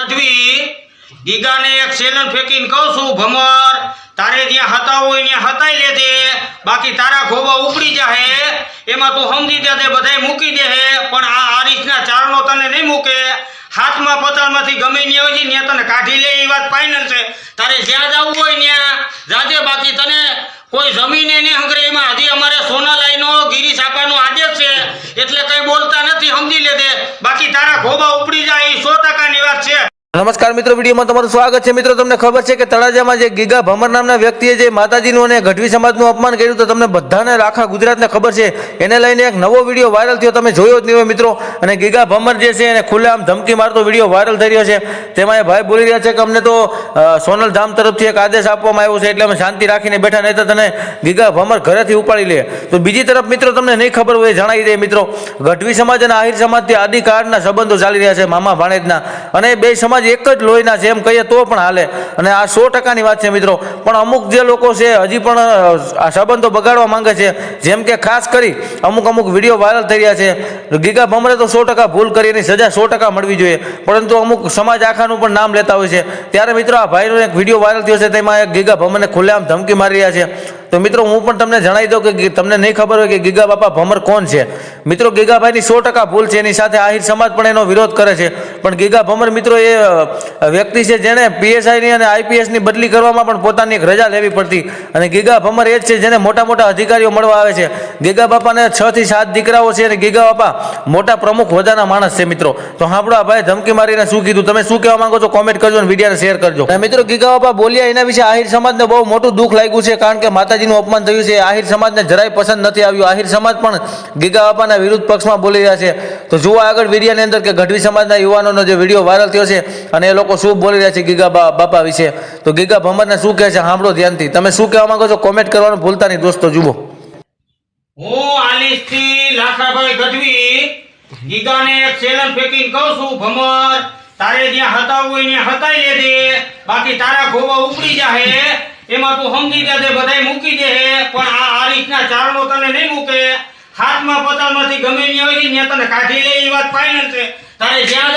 ગઢવી ગીગાને એક સેલન ફેંકીને કહું છું ભમર તારે જ્યાં હતા હોય ત્યાં હતાઈ લેજે બાકી તારા ખોબા ઉપડી જાહે એમાં તું સમજી દે બધાય મૂકી દે પણ આ રીતના ચારણો તને નહીં મૂકે હાથમાં પતાળમાંથી ગમે ને હોય ત્યાં તને કાઢી લે એ વાત ફાઇનલ છે તારે જ્યાં જવું હોય ત્યાં જાજે બાકી તને કોઈ જમીને નહીં હંગરે એમાં હજી અમારે સોનાલાઈનો ગિરી છાપાનો આદેશ છે એટલે કઈ બોલતા નથી સમજી લેજે બાકી તારા ખોબા ઉપડી જાય એ 100%ની વાત છે। નમસ્કાર મિત્રો, વિડીયોમાં તમારું સ્વાગત છે। મિત્રો, તમને ખબર છે કે તળાજામાં જે ગીગા ભમર નામના વ્યક્તિએ જે માતાજીનું અને ગઢવી સમાજનું અપમાન કર્યું તો તમને બધાને આખા ગુજરાતને ખબર છે। એને લઈને એક નવો વિડીયો વાયરલ થયો, તમે જોયો જ નહીં હોય મિત્રો। અને ગીગા ભમર જે છે એને ખુલ્લેઆમ ધમકી મારતો વિડીયો વાયરલ થઈ રહ્યો છે। તેમાં એ ભાઈ બોલી રહ્યા છે કે અમને તો સોનલ ધામ તરફથી એક આદેશ આપવામાં આવ્યો છે એટલે અમે શાંતિ રાખીને બેઠા, નહીં તો તને ગીગા ભમર ઘરેથી ઉપાડી લે। તો બીજી તરફ મિત્રો તમને નહીં ખબર હોય જણાવી દે મિત્રો, ગઢવી સમાજ અને આહિર સમાજથી આદિકાળના સંબંધો ચાલી રહ્યા છે મામા ભાણેજના, અને બે સમાજ એક જ લોહીના છે એમ કહીએ તો પણ હાલે, અને આ 100%ની વાત છે મિત્રો। પણ અમુક જે લોકો છે હજી પણ આ સંબંધો બગાડવા માંગે છે, જેમ કે ખાસ કરી અમુક વિડીયો વાયરલ થઈ રહ્યા છે। ગીગા ભમરે તો 100% ભૂલ કરી, એની સજા 100% મળવી જોઈએ, પરંતુ અમુક સમાજ આખાનું પણ નામ લેતા હોય છે। ત્યારે મિત્રો આ ભાઈનો એક વિડીયો વાયરલ થયો છે, તેમાં એક ગીગા ભમરને ખુલ્લેઆમ ધમકી મારી રહ્યા છે। તો મિત્રો હું પણ તમને જણાવી દઉં કે તમને નહીં ખબર હોય કે ગીગા બાપા ભમર કોણ છે। મિત્રો ગીગાભાઈની 100% ભૂલ છે, એની સાથે આહિર સમાજ પણ એનો વિરોધ કરે છે, પણ ગીગા ભમર મિત્રો એ વ્યક્તિ છે જેને પીએસઆઈની અને આઈપીએસની બદલી કરવામાં પણ પોતાની એક રજા લેવી પડતી, અને ગીગા ભમર એ જ છે જેને મોટા અધિકારીઓ મળવા આવે છે। ગીગા બાપાને 6 થી 7 દીકરાઓ છે, અને ગીગા બાપા મોટા પ્રમુખ હોદ્દાના માણસ છે મિત્રો। તો સાંભળો આ ભાઈ ધમકી મારીને શું કીધું, તમે શું કહેવા માંગો છો કોમેન્ટ કરજો અને વિડીયોને શેર કરજો। અને મિત્રો ગીગા બાપા બોલ્યા એના વિશે આહિર સમાજને બહુ મોટું દુઃખ લાગ્યું છે, કારણ કે માતાજીનું અપમાન થયું છે, આહિર સમાજને જરાય પસંદ નથી આવ્યું। આહિર સમાજ પણ ગીગા બાપાના વિરુદ્ધ પક્ષમાં બોલી રહ્યા છે। તો જુઓ આગળ વિડીયોની અંદર કે ગઢવી સમાજના યુવાનોનો જે વિડીયો વાયરલ થયો છે અને એ લોકો શું બોલી રહ્યા છે ગીગા બાપા વિશે। તો ગીગા ભમરને શું કહે છે સાંભળો ધ્યાનથી, તમે શું કહેવા માંગો છો કોમેન્ટ કરવાનું ભૂલતા નહીં દોસ્તો। જુઓ, હું આલિશથી લાખાભાઈ ગઢવી ગીગાને એક સેલન ફેંકીને કહું છું ભમર તારે જ્યાં હતા હોય ત્યાં હતાઈ લેજે બાકી તારા ખોબા ઉપડી જાહે એમાં તું સમજી દે બધાય મૂકી દે પણ આ રીતના ચારણો તને નહીં મૂકે હાથમાં પતાળમાંથી ગમે ની હોય ત્યાં તને કાઢી લે એ વાત ફાઇનલ છે। તારે જ્યાં